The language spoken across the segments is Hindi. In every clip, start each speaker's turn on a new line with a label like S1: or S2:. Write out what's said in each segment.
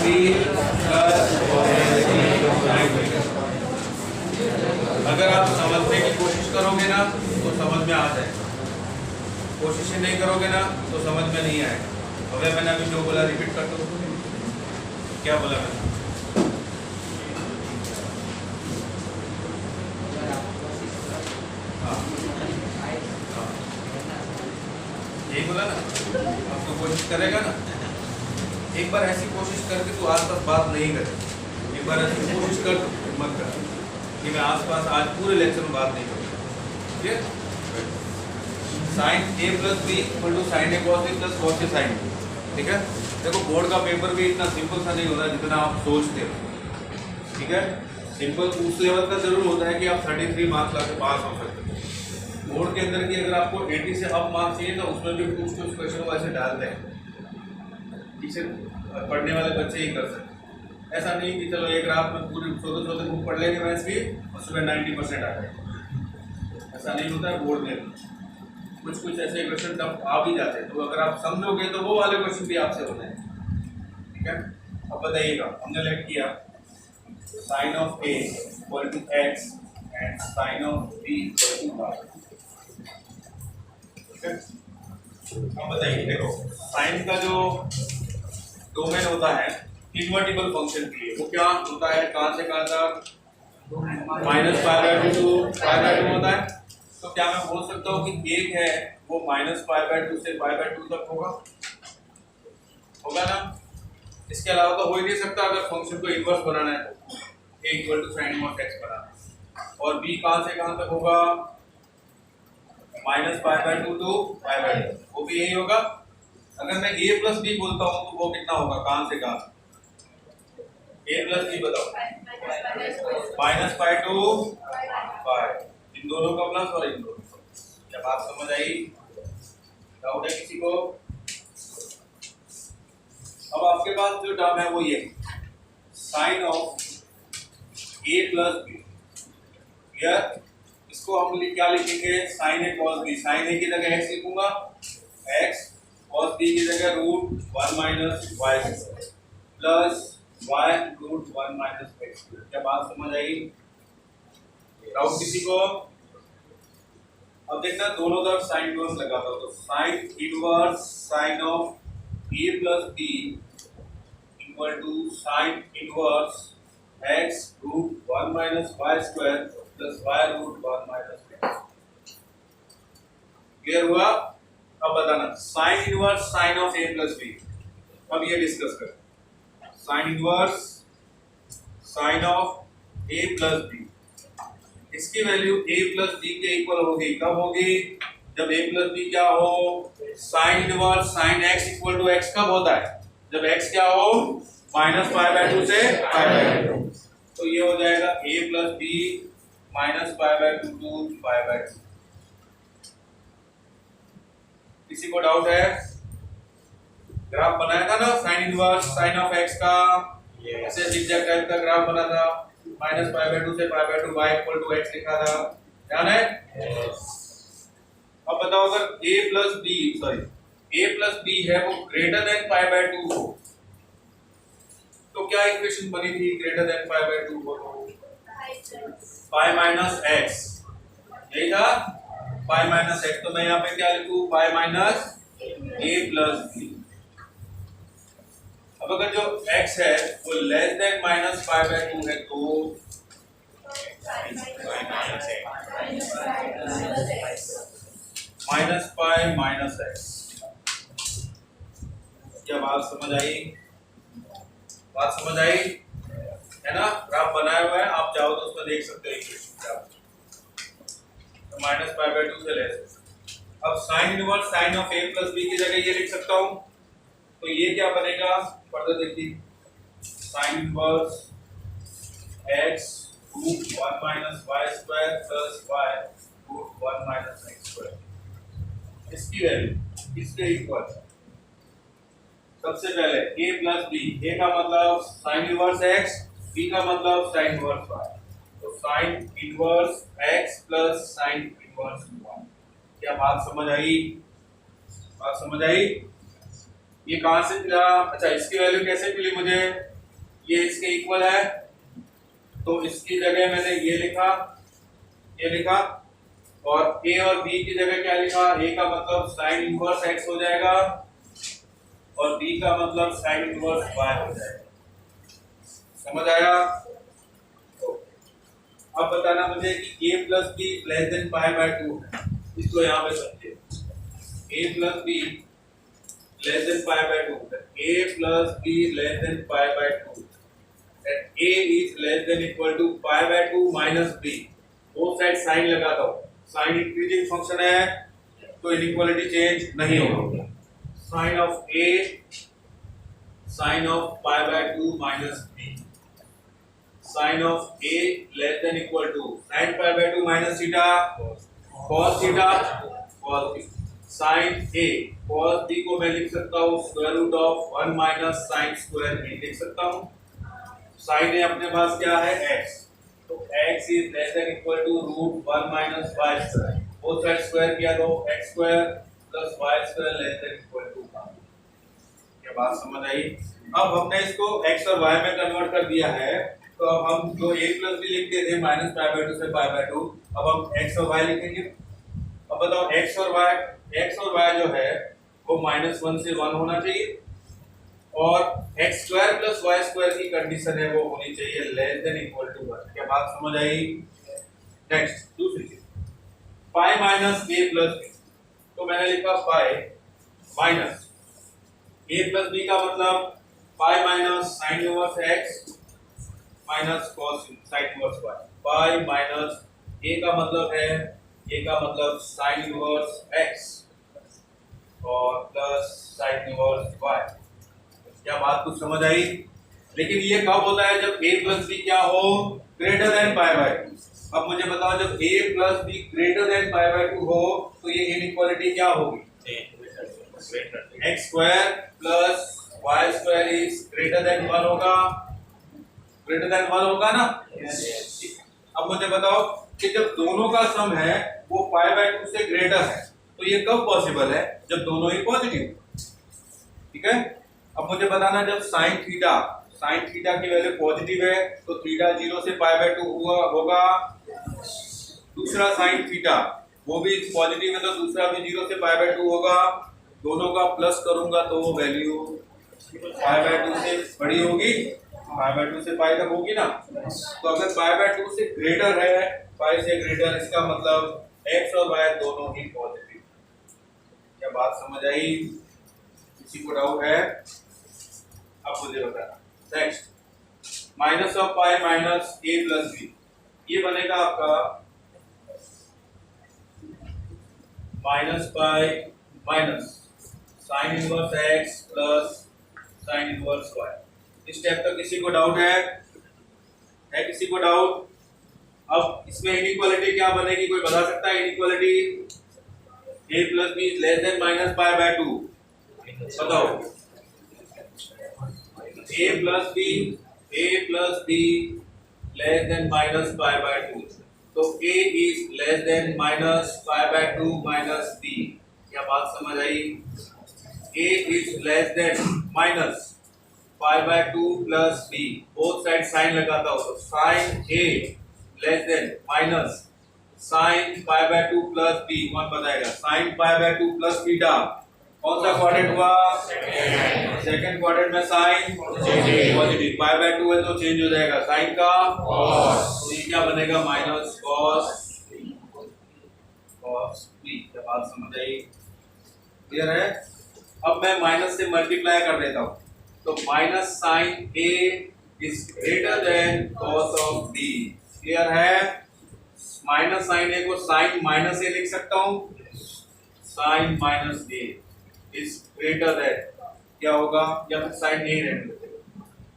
S1: बी प्लस अगर आप समझने की कोशिश करोगे ना तो समझ में आ जाएगा, कोशिश ही नहीं करोगे ना तो समझ में नहीं आएगा। अबे मैंने अभी जो बोला रिपीट कर दो, क्या बोला मैंने? यही बोला ना, अब तो कोशिश करेगा ना। एक बार ऐसी कोशिश करके तू आसपास बात नहीं करे, एक बार ऐसी कोशिश कर, मत कर कि मैं आसपास आज पूरे लेक्चर में बात नहीं करूँगा। ठीक है? Sine a plus b equal to sine a cos a plus cos a sine b. ठीक है? देखो बोर्ड का पेपर भी इतना सिंपल सा नहीं होता जितना आप सोचते हो। ठीक है? सिंपल उस लेवल का जरूर होता है कि आप 33 मार्क्स ला के पास हो सकते हो। बोर्ड के अंदर की अगर आपको 80 से अप मार्क्स चाहिए तो उसमें भी कुछ क्वेश्चन को ऐसे डालते हैं, इसे पढ़ने वाले बच्चे ही कर सकते हैं। ऐसा नहीं कि चलो एक रात में पूरी 14 बुक पढ़ लेंगे मैथ्स की और सुबह 90% आ जाएगा, ऐसा नहीं होता है। बोर्ड में कुछ ऐसे क्वेश्चन टफ आ भी जाते हैं, तो अगर आप समझोगे तो वो वाले क्वेश्चन भी आपसे होते हैं। ठीक है? अब बताइएगा, हमने लेट किया sine of a equal to x and sine of b equal to y. अब बताइए, देखो साइन का जो डोमेन होता है इन्वर्टिबल फंक्शन के लिए वो क्या होता है, कहां से कहां तक? -π/2 to π/2 होता है। तो क्या मैं बोल सकता हूँ कि एक है वो -π/2 से π/2 तक होगा ना? इसके अलावा तो हो ही नहीं सकता अगर फंक्शन को इन्वर्स बनाना है तो a equal to sine inverse x बनाना है। और b कहां से कहां तक होगा? -π/2 to π/2, वो भी यही होगा। अगर मैं a प्लस b बोलता हूँ तो वो कितना होगा, कहां से कहां? a प्लस b बताओ। -π to π, इन दोनों का प्लस और इन दोनों का। क्या बात समझ आई? डाउट है किसी को? अब आपके पास जो टर्म है वो ये sine of a plus b, clear? इसको हम क्या लिखेंगे? Sine a cos b. Sine a की जगह x लिखूंगा, x कॉस बी की जगह √1 minus y plus y √1 minus x। क्या बात समझ आई? डाउट किसी को? अब देखना दोनों तरफ साइन इनवर्स लगाता हूं, तो sine inverse sine of a plus b equal to sine inverse x √1 minus y square plus y √1 minus x। Clear हुआ? अब बताना sine inverse sine of a plus b, अब ये डिस्कस करें। Sine inverse sine of a plus b, इसकी वैल्यू a प्लस b के इक्वल होगी। कब होगी? जब a प्लस b क्या हो? Sine inverse sine x equal to x कब होता है? जब x क्या हो? -π/2 से π/2। तो ये हो जाएगा a प्लस b -π/2 to π/2। किसी को डाउट है? ग्राफ बनाया था ना sign inverse sine of x का, ऐसे जिगजैग टाइप का ग्राफ बना था, -π/2 से π/2 y इक्वल टू x लिखा था, ध्यान है? अब बताओ अगर a प्लस b है वो ग्रेटर देन π/2 हो तो क्या इक्वेशन बनी थी ग्रेटर देन π/2 हो? π माइनस x, यही था π माइनस x। तो मैं यहाँ पे क्या लिखूं? π माइनस a प्लस b। अब अगर जो x है वो लेस देन -π/2 है तो -π माइनस x। क्या बात समझ आई? बात समझ आई है ना? ग्राफ बनाया हुआ है, आप चाहो तो उसको देख सकते हो इक्वेशन। तो -π/2 से लेस। अब sine inverse sine of a plus b की जगह ये लिख सकता हूं, तो ये क्या बनेगा? फर्दर देखिए, sine inverse x √1 minus y square plus y √1 minus x square, इसकी वैल्यू इसके इक्वल। सबसे पहले a प्लस b, a का मतलब साइन इनवर्स x, b का मतलब साइन इनवर्स y, तो sine inverse x plus sine inverse y। क्या बात समझ आई? बात समझ आई? ये कहां से मिला? अच्छा, इसकी वैल्यू कैसे मिली मुझे? ये इसके इक्वल है, तो इसकी जगह मैंने ये लिखा और a और b की जगह क्या लिखा, a का मतलब साइन इनवर्स x हो जाएगा और b का मतलब साइन इनवर्स y हो जाएगा। समझ आया? तो अब बताना मुझे कि a plus b less than pi by 2 है, इसको यहाँ पे समझिए। a plus b less than pi by 2 है, a plus b less than pi by 2 and a is less than equal to pi by 2 minus b। Both side sine लगाता हूँ, साइन इंक्रीजिंग फंक्शन है तो इनइक्वालिटी चेंज नहीं होगा। Sine of a sine of pi by 2 minus b, sine of a less than equal to sine pi by 2 minus theta cos theta cos b। Sine a cos b को मैं लिख सकता हूँ square root of 1 minus sine square b लिख सकता हूँ। साइन ए अपने पास क्या है x, तो x is less than equal to root 1 minus y square, both side square किया तो x square plus y square less than equal to. क्या बात समझ आई? अब हमने इसको x और y में कन्वर्ट कर दिया है, तो अब हम जो a प्लस b लिखते थे माइनस पाई बाय 2 से पाई बाय 2, अब हम x और y लिखेंगे। अब बताओ x और y जो है वो -1 से 1 होना चाहिए और x square plus y square की कंडीशन है वो होनी चाहिए लेस देन इक्वल टू 1। क्या बात समझ आई? नेक्स्ट दूसरी चीज, pi minus a plus b, तो मैंने लिखा pi minus a plus b का मतलब पाई minus sine inverse x minus cos sign inverse y। Pi minus a का मतलब है, a का मतलब साइन इनवर्स x और प्लस साइन इनवर्स y। क्या बात कुछ समझ आई? लेकिन ये कब होता है, जब a प्लस b क्या हो, ग्रेटर देन पाई बाय 2। अब मुझे बताओ जब a plus b greater than pi by 2 हो तो ये इनइक्वालिटी क्या होगी, x square plus y square is greater than 1 होगा, ग्रेटर देन 1 होगा ना। अब मुझे बताओ कि जब दोनों का सम है वो पाई बाय 2 से ग्रेटर है तो ये कब पॉसिबल है, जब दोनों ही पॉजिटिव। ठीक है, अब मुझे बताना जब साइन थीटा की वैल्यू पॉजिटिव है तो थीटा 0 से पाई बाय 2 होगा, दूसरा साइन थीटा वो भी पॉजिटिव है तो दूसरा भी 0 से पाई बाय 2 होगा, दोनों का प्लस करूंगा तो वो वैल्यू पाई बाय 2 से बड़ी होगी, पाई बाय 2 से पाई तक होगी ना। तो अगर पाई बाय 2 से ग्रेटर है, पाई से ग्रेटर, इसका मतलब x और y दोनों ही पॉजिटिव। क्या बात समझ आई? किसी को डाउट है? अब मुझे बताना। Next, minus of pi minus a plus b, ये बनेगा आपका minus pi minus sine inverse x plus sine inverse y। इस स्टेप तक किसी को डाउट है? किसी को डाउट? अब इसमें इनइक्वालिटी क्या बनेगी, कोई बता सकता है inequality? a plus b less than minus pi by 2, बताओ। a plus b less than minus pi by 2, तो a is less than minus pi by 2 minus b। क्या बात समझ आई? a is less than minus pi by 2 plus b, both side sine लगाता हो तो sine a less than minus sine pi by 2 plus b। कौन बताएगा? Sine pi by 2 plus beta कौन सा क्वाड्रेंट हुआ? सेकंड क्वाड्रेंट में साइन पॉजिटिव, पाई बाय 2 है तो चेंज हो जाएगा साइन का कॉस, तो ये क्या बनेगा माइनस कॉस b। क्या बात समझ आई? क्लियर है? अब मैं माइनस से मल्टीप्लाई कर देता हूँ तो minus sine a is greater than cos of b। Clear है? माइनस साइन a को साइन माइनस a लिख सकता हूँ, sine minus a is greater than क्या होगा, या फिर साइन a रहने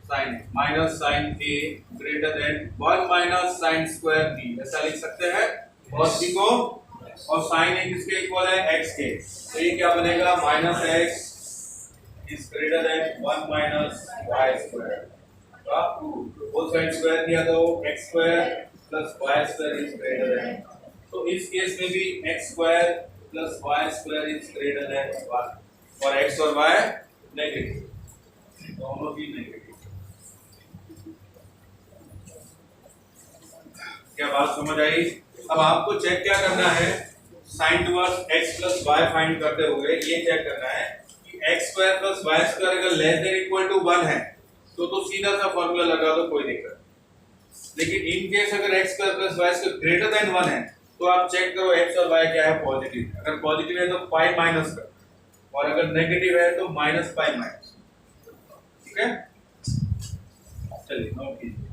S1: sine minus sine a greater than 1 minus sine square b, ऐसा लिख सकते हैं cos b को, और साइन a किसके इक्वल है? x के, तो ये क्या बनेगा minus x is greater than 1 minus y square का 2, बोथ साइड स्क्वायर किया तो x square plus y square is greater then, तो इस केस में भी x square plus y square is greater than 1 और x और y नेगेटिव, दोनों भी नेगेटिव। बात समझ आई? अब आपको चेक क्या करना है, sine inverse x plus y find करते हुए ये चेक करना है कि x square plus y square अगर लेस देन इक्वल टू 1 है तो सीधा सा फॉर्मूला लगा दो, कोई दिक्कत। लेकिन इन केस अगर x square plus y square greater than 1 है तो आप चेक करो x और y क्या है, पॉजिटिव। अगर पॉजिटिव है तो पाई माइनस कर, और अगर नेगेटिव है तो माइनस पाई माइनस। ठीक है, चलिए नोट कीजिए।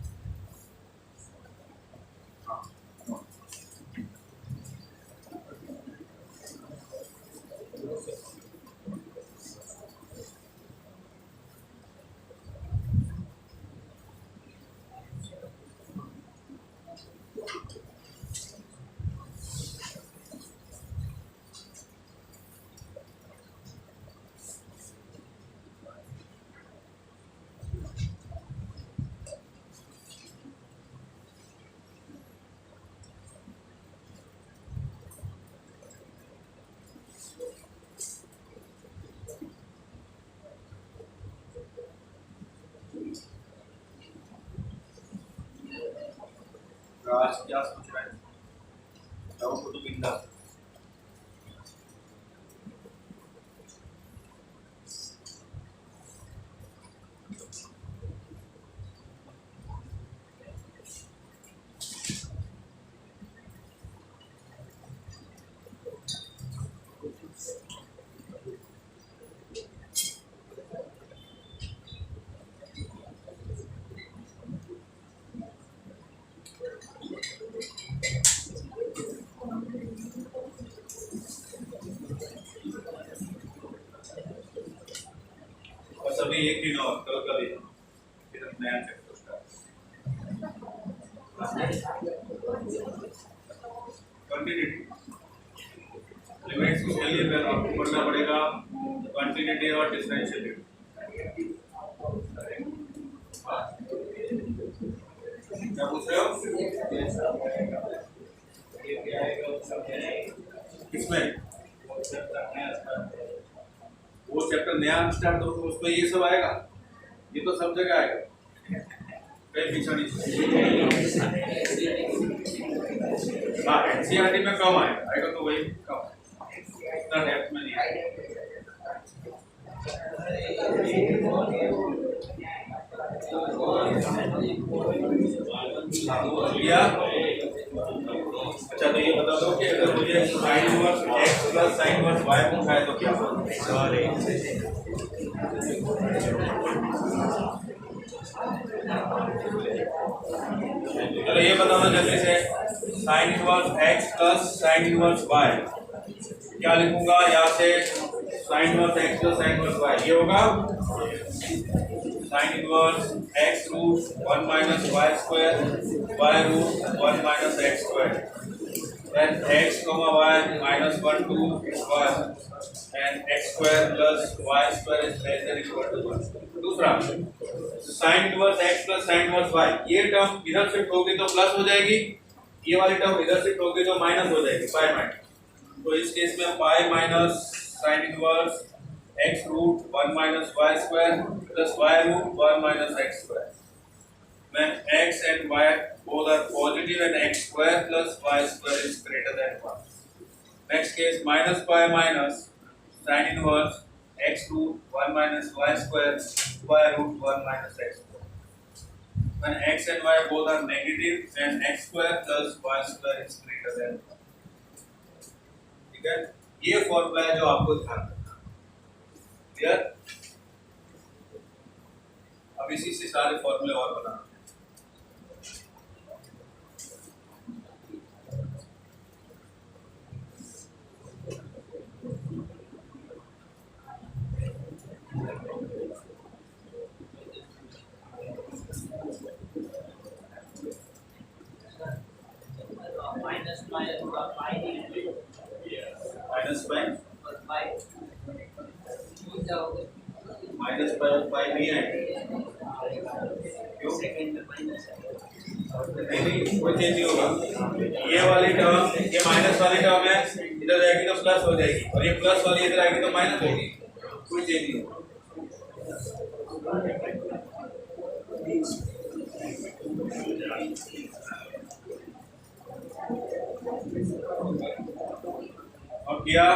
S1: आज क्या सोच रहा है? डाउट हो तो बिंदा। बस अभी एक दिन और, कल का दिन फिर हम नया चैप्टर स्टार्ट। कंटिन्यूटी लिमिट्स के लिए फिर आपको पढ़ना पड़ेगा कंटिन्यूटी और डिफरेंशिएबिलिटी। क्या पूछ रहे हो? किसमें? वो चैप्टर नया स्टार्ट हो तो उसमें ये सब आएगा, ये तो सब जगह आएगा, कहीं पीछा नहीं। हाँ, एनसीईआरटी में कम आएगा तो वही कम, इतना डेप्थ में नहीं आएगा। अच्छा तो ये बता दो कि अगर मुझे sign inverse x plus sine inverse y पूछा है तो क्या होगा? चलो ये बता दो जल्दी से, sine inverse x plus sine inverse y क्या लिखूंगा यहाँ से? Sine inverse x plus sine inverse y ये होगा sine inverse x root 1 minus y square y root 1 minus x square, then x comma y minus 1 to 1 and x square plus y square is less than equal to 1। दूसरा sign inverse x plus sine inverse y, ये टर्म इधर शिफ्ट होगी तो प्लस हो जाएगी, ये वाली टर्म इधर शिफ्ट होगी तो माइनस हो जाएगी, पाई माइनस। तो इस केस में pi minus sine inverse x root 1 minus y square plus y root 1 minus x square, when x and y both are positive and x square plus y square is greater than 1। Next case minus pi minus sin inverse x root 1 minus y square y root 1 minus x square, when x and y both are negative and x square plus y square is greater than 1। ठीक है, ये फॉर्मूला है जो आपको ध्यान रखना। क्लियर? अब इसी से सारे फॉर्मूले और बनाना। माइनस पाई नहीं है, क्यों? नहीं कोई चेंज नहीं होगा। ये वाली टर्म, ये माइनस वाली टर्म है, इधर जाएगी तो प्लस हो जाएगी, और ये प्लस वाली इधर आएगी तो माइनस होगी, कोई चेंज नहीं होगा। किया?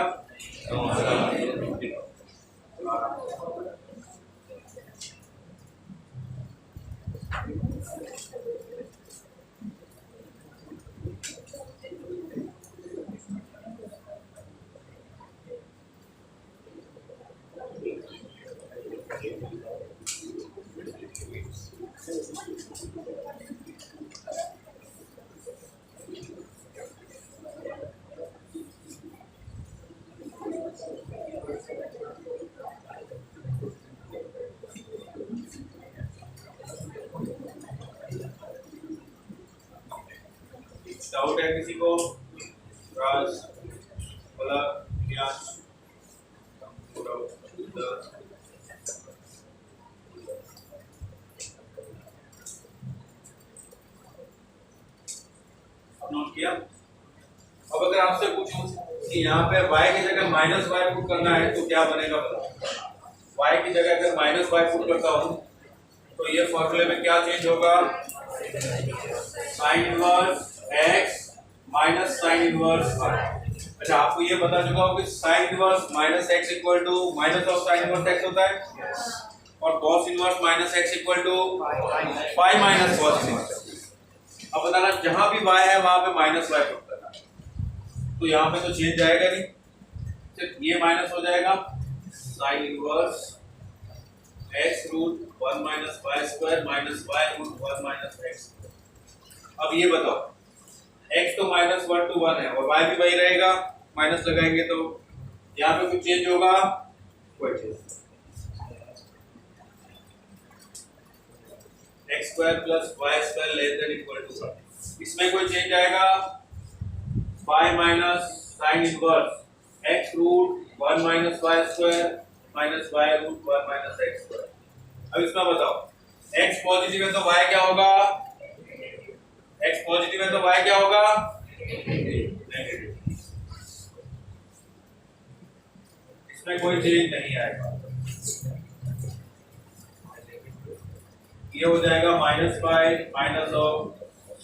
S1: डाउट है किसी को? राज, पलक, प्रियांश, नोट किया? अब अगर आपसे पूछूं कि यहाँ पे y की जगह माइनस वाई पुट करना है तो क्या बनेगा बताओ? y की जगह अगर माइनस वाई पुट करता हूँ तो ये फॉर्मूले में क्या चेंज होगा? Sine inverse x minus sine inverse y। अच्छा, आपको ये पता चुका हो कि sine inverse minus x equal to minus of sine inverse x होता है और cos inverse minus x equal to pi minus cos inverse. अब बताना जहां भी y है वहां पे माइनस वाई पुट करना, तो यहाँ पे तो चेंज जाएगा नहीं, सिर्फ ये माइनस हो जाएगा sine inverse x root 1 minus y square minus y root 1 minus x। अब ये बताओ x तो माइनस 1 to 1 है और y भी वही रहेगा, माइनस लगाएंगे तो यहाँ पे कुछ चेंज होगा? कोई change. x square plus y square less than equal to 1, इसमें कोई चेंज आएगा? Pi minus sine inverse x root 1 minus y square minus y root 1 minus x square. अब इसमें बताओ x पॉजिटिव है तो y क्या होगा? x पॉजिटिव है तो y क्या होगा? नेगेटिव। इसमें कोई चेंज नहीं आएगा, ये हो जाएगा minus pi minus of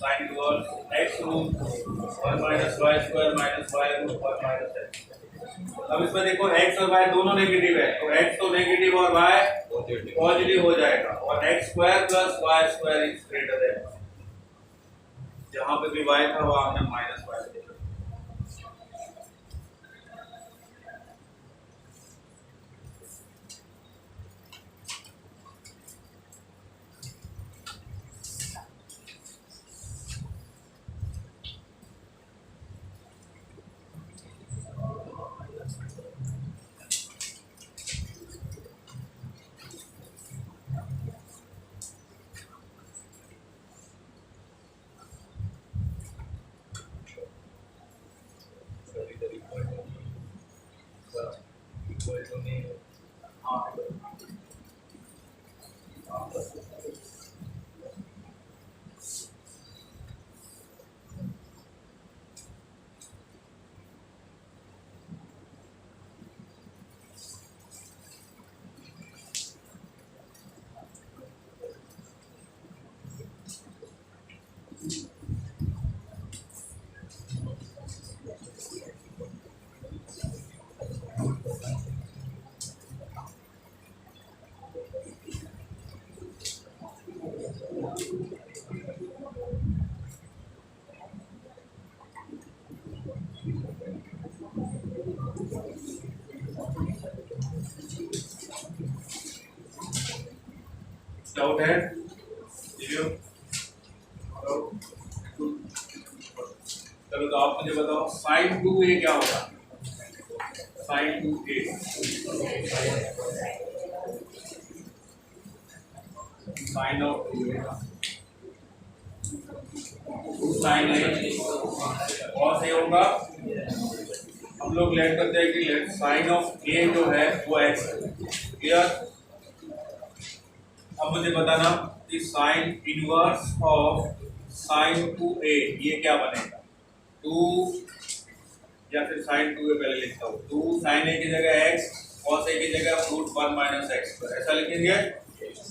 S1: sine inverse x root 1 minus y square minus y root 1 minus x। अब इसमें देखो x और y दोनों नेगेटिव है तो x तो नेगेटिव और y पॉजिटिव हो जाएगा और x square plus y square is greater then, जहां पे भी y था वहां हमने माइनस y लिखा। डाउट है? चलो तो आप मुझे बताओ साइन 2a क्या होगा? Sign 2a sign of 2a sign कौन से होगा? हम लोग लेट करते हैं कि साइन ऑफ a जो है वो x है, क्लियर? अब मुझे बताना कि sine inverse of sine 2a ये क्या बनेगा? 2 या फिर साइन 2a पहले लिखता हूँ, 2 साइन a की जगह x cos a की जगह रूट 1 माइनस x स्क्वायर, ऐसा लिखेंगे।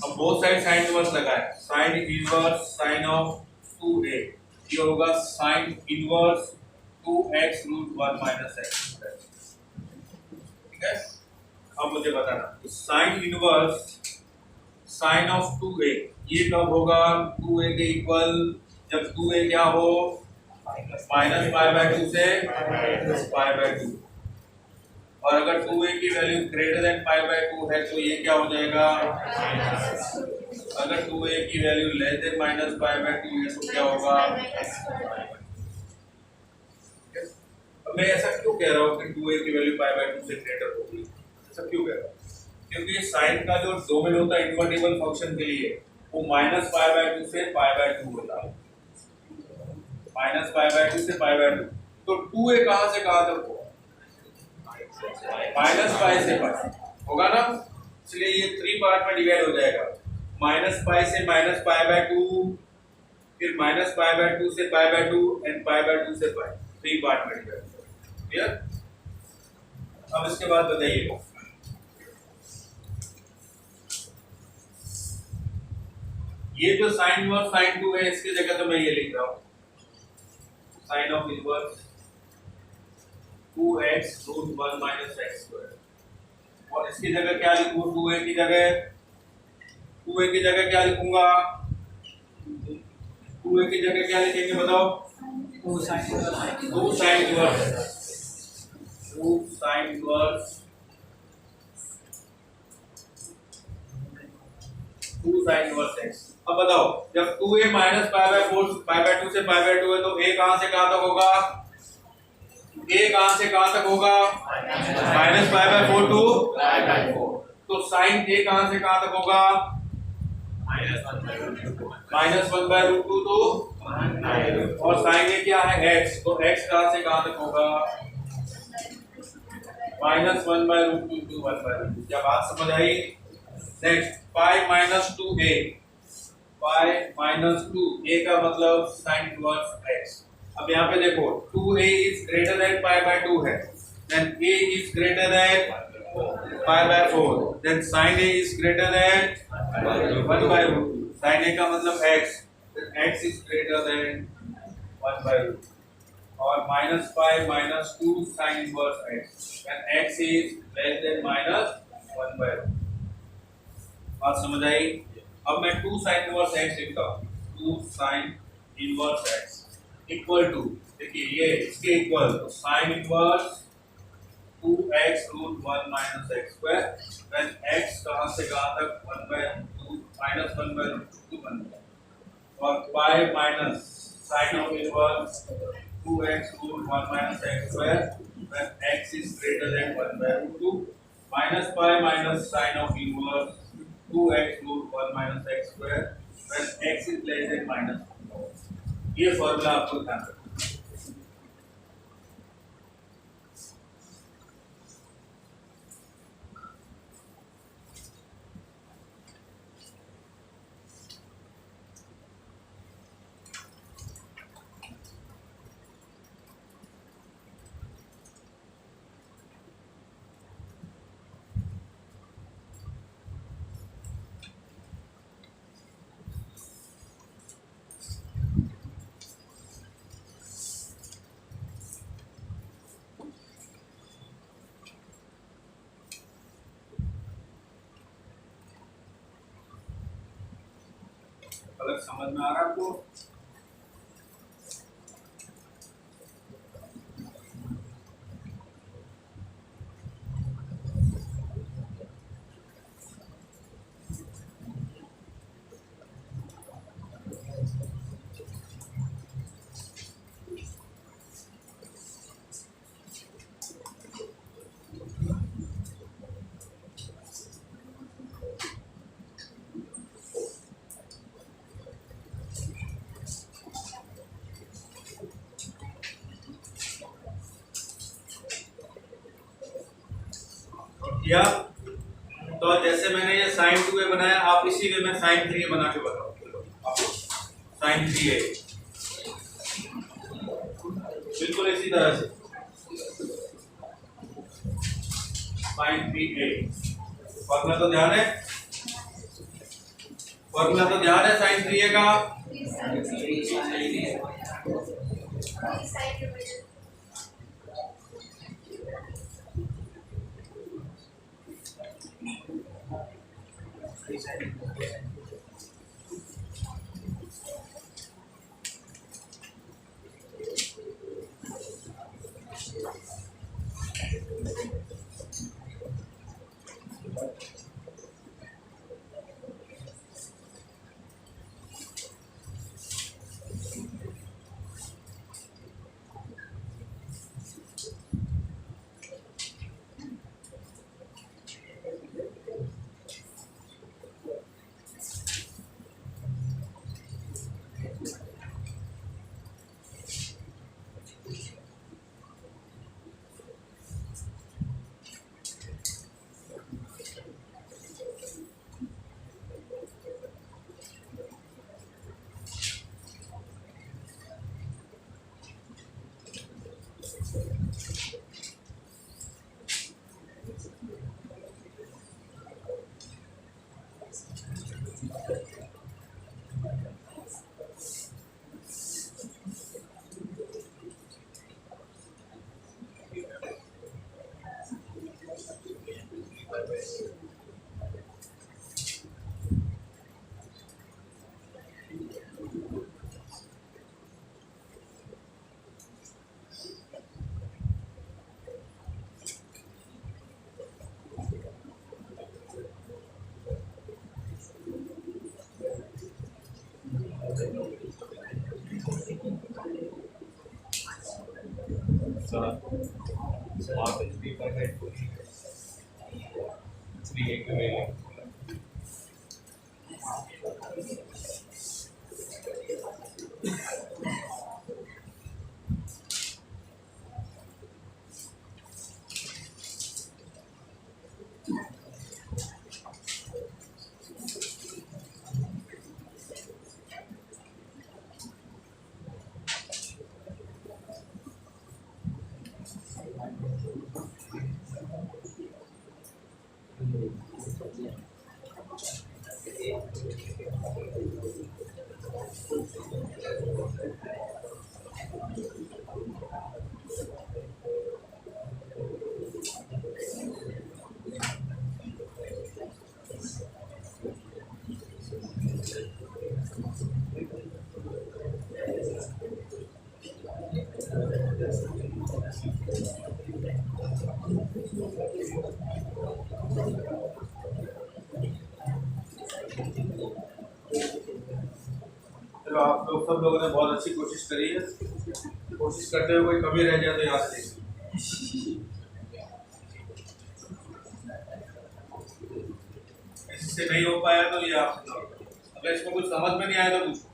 S1: अब बोथ साइड साइन इनवर्स लगाए, sine inverse sine of 2a ये होगा sine inverse 2x root 1 minus x square. ठीक है। अब मुझे बताना sine inverse sine of 2a ये कब होगा 2a के इक्वल, जब 2a क्या हो -π/2 से π/2, और अगर 2a की वैल्यू ग्रेटर देन π/2 है तो ये क्या हो जाएगा, अगर 2a की वैल्यू लेस देन -π/2 है तो क्या होगा। अब मैं ऐसा क्यों कह रहा हूँ कि 2a की वैल्यू π/2 से ग्रेटर होगी, ऐसा क्यों कह रहा हूँ, क्योंकि साइन का जो डोमेन होता है इन्वर्टिबल फंक्शन के लिए वो -π/2 से π/2 होता है, -π/2 से π/2, तो 2a कहां से कहां तक होगा, -π से π होगा ना, इसलिए ये 3 पार्ट में डिवाइड हो जाएगा, -π से -π/2, फिर -π/2 से π/2 एंड π/2 से π, 3 पार्ट में डिवाइड हो जाएगा। क्लियर। अब इसके बाद बताइए ये जो साइन इनवर्स साइन 2 है इसकी जगह तो मैं ये लिख रहा हूं sign of inverse 2x √1 - x², और इसकी जगह क्या लिखूं, 2a की जगह क्या लिखूंगा, 2a की जगह क्या लिखेंगे बताओ, 2 साइन इनवर्स x। अब बताओ जब 2a -π/2 से π/2 है तो a कहां से कहां तक होगा, a कहां से कहां तक होगा -π/4 टू π/4, तो साइन a कहां से कहां तक होगा -1/√2 तो, और साइन a क्या है x, तो x कहां से कहां तक होगा -1/√2 टू 1/√2। क्या बात समझ आई। नेक्स्ट π-2a, π-2a का मतलब साइन इनवर्स x। अब यहाँ पे देखो 2a इज ग्रेटर देन π/2 है, then a is greater than π/4, then sin a is greater than 1/√2, sin a का मतलब x, then x is greater than 1/√2, और -π - 2 sin inverse x, when x is less than -1/√2। बात समझ आई। अब मैं 2 sin इनवर्स x लिखता हूँ, 2 sin inverse x equal to, देखिए ये इसके इक्वल, तो sin inverse 2x √1 - x², when x कहां से कहां तक 1/2 -1/√2 बन गया, और y minus sin of inverse 2x √1 - x², when x is greater than 1/√2, minus π minus sin of inverse 2x √1 - x², when x is less than -1। ये फॉर्मूला आपको ध्यान रखना। अलग समझ में आ रहा है आपको। या तो जैसे मैंने ये sin 2a बनाया, आप इसी वे में sin 3a बना के बताओ आपको। sin 3a बिल्कुल इसी तरह से sin 3a, फॉर्मूला तो ध्यान है, फॉर्मूला तो ध्यान है sin 3a का। चलो आप लोग सब लोगों ने बहुत अच्छी कोशिश करी है। कोशिश करते हुए कोई कमी रह जाए तो याद रखिए। इससे नहीं हो पाया तो ये आप अगर इसमें कुछ समझ में नहीं आया तो पूछो।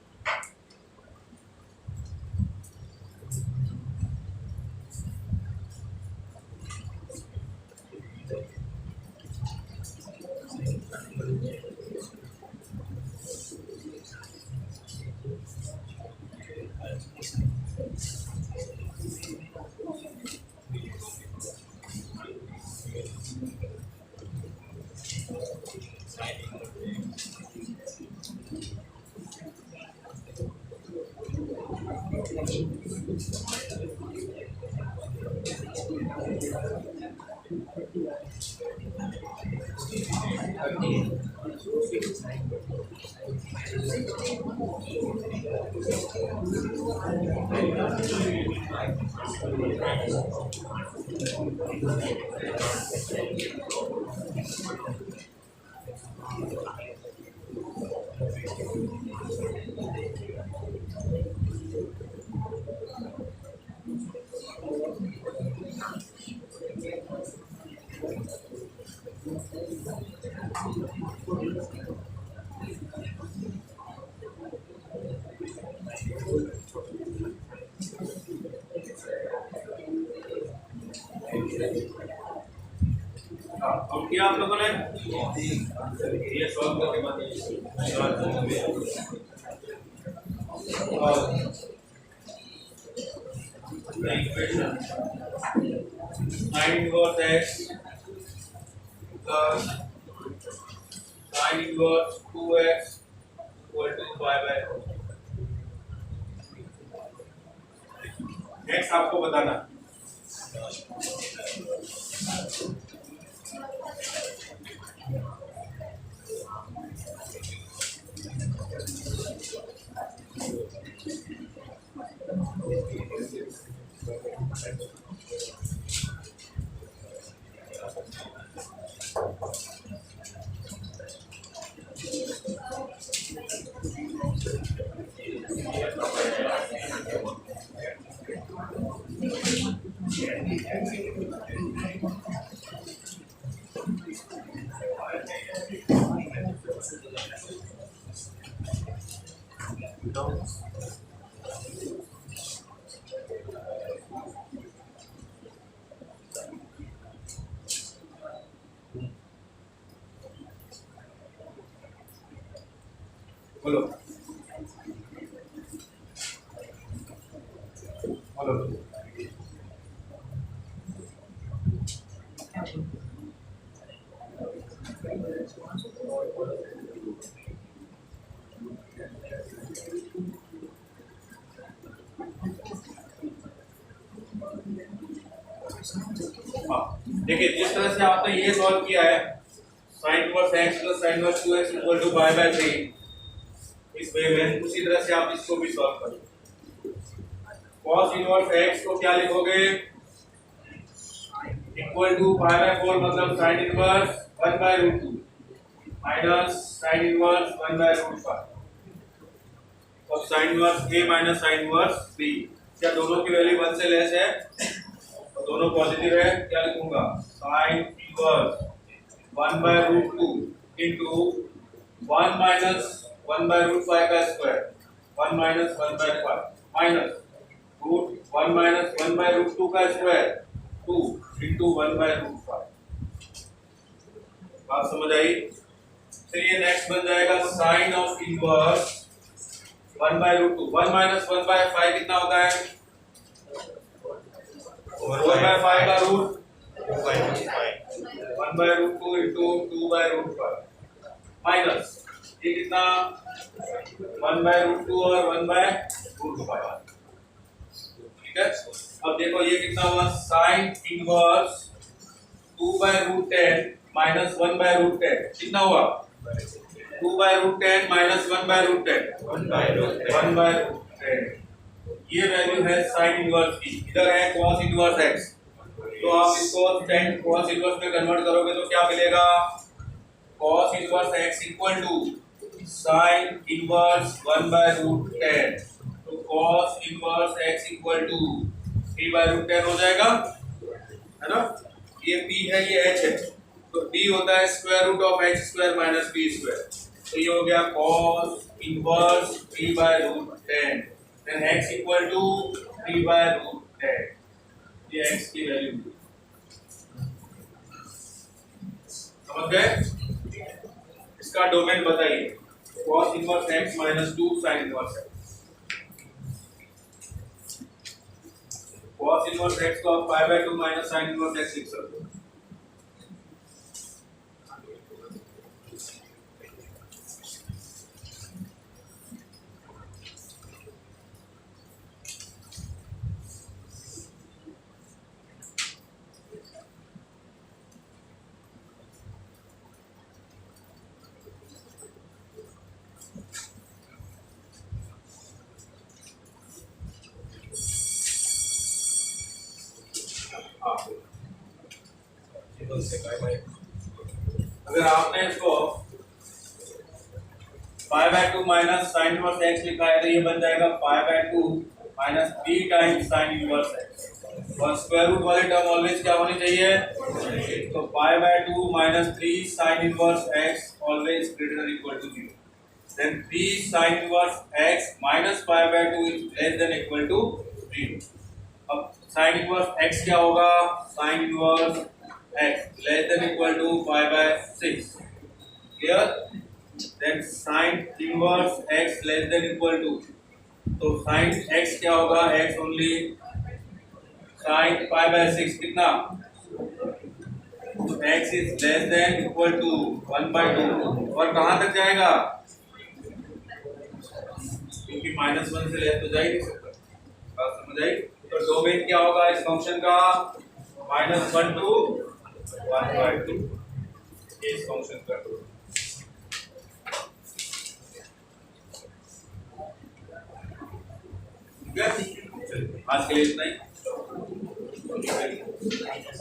S1: अब किया आप लोगों ने ये सॉल्व करके बताइए। Equation sin inverse x plus sin inverse 2x equal to 5x। Next आपको बताना बोलो बोलो। हाँ देखिए, जिस तरह से आपने ये सॉल्व किया है sin inverse x plus sin inverse 2x equal to pi by 3, इस वे में उसी तरह से आप इसको भी सॉल्व करें। cos इनवर्स x को क्या लिखोगे? इक्वल टू पाई बाय 4 मतलब sin inverse 1 by root 2 minus sin inverse 1 by root 5 और sin inverse a minus sin inverse b। क्या दोनों की वैल्यू 1 से लेस है और दोनों पॉजिटिव है? क्या लिखूंगा? sin inverse 1 by root 2 into 1 minus 1 by root 5 का square 1 minus 1 by 5 minus root 1 minus 1 by root 2 का स्क्वायर 2 into 1 by root 5। बात समझ आई? चलिए नेक्स्ट बन जाएगा sin of inverse 1 by root 2। 1 minus 1 by 5 कितना होता है? 4 by 5 का root 1 by root 2 into 2 by root 5 minus ये कितना 1 by root 2 और 1 by root 5। ठीक है, अब देखो ये कितना हुआ? sin inverse 2 by root 10 minus 1 by root 10 कितना हुआ? 2 by root 10 minus 1 by root 10 1 by root 10। ये वैल्यू है sin इनवर्स की। इधर है cos इनवर्स x, तो आप इसको tan cos इनवर्स में कन्वर्ट करोगे तो क्या मिलेगा? cos inverse x equal to sin inverse 1 by root 10, तो cos inverse x equal to 3 by root 10 हो जाएगा, है ना? ये p है, ये h है, तो p होता है square root of h square minus p square, तो ये हो गया cos inverse 3 by root 10, then x equal to 3 by root 10। ये x की वैल्यू समझ गए? इसका डोमेन बताइए। cos inverse x minus 2 sin inverse x। cos inverse x को आप पाई by 2 minus sin inverse x लिख सकते हो। अगर आपने इसको पाई by 2 minus sine inverse x लिखा है तो ये बन जाएगा पाई by 2 minus 3 times sign inverse x, और स्क्वायर रूट वाले टर्म ऑलवेज क्या होनी चाहिए? तो पाई by 2 minus 3 sine inverse x always greater than equal to 0, then 3 sine inverse x minus pi by 2 is less than equal to 0। अब साइन इनवर्स x क्या होगा? Sine inverse x less than equal to pi by 6, clear? Then sin inverse x less than equal to, तो sin x क्या होगा? x only sin pi by 6 कितना? तो x is less than equal to 1 by 2, और कहाँ तक जाएगा? क्योंकि -1 से लेस तो जा ही नहीं सकता। बात समझ आई? तो डोमेन क्या होगा इस फंक्शन का? -1 to 1 by 2 इस फंक्शन का। ठीक है, आज के लिए इतना ही। इसको लिखेंगे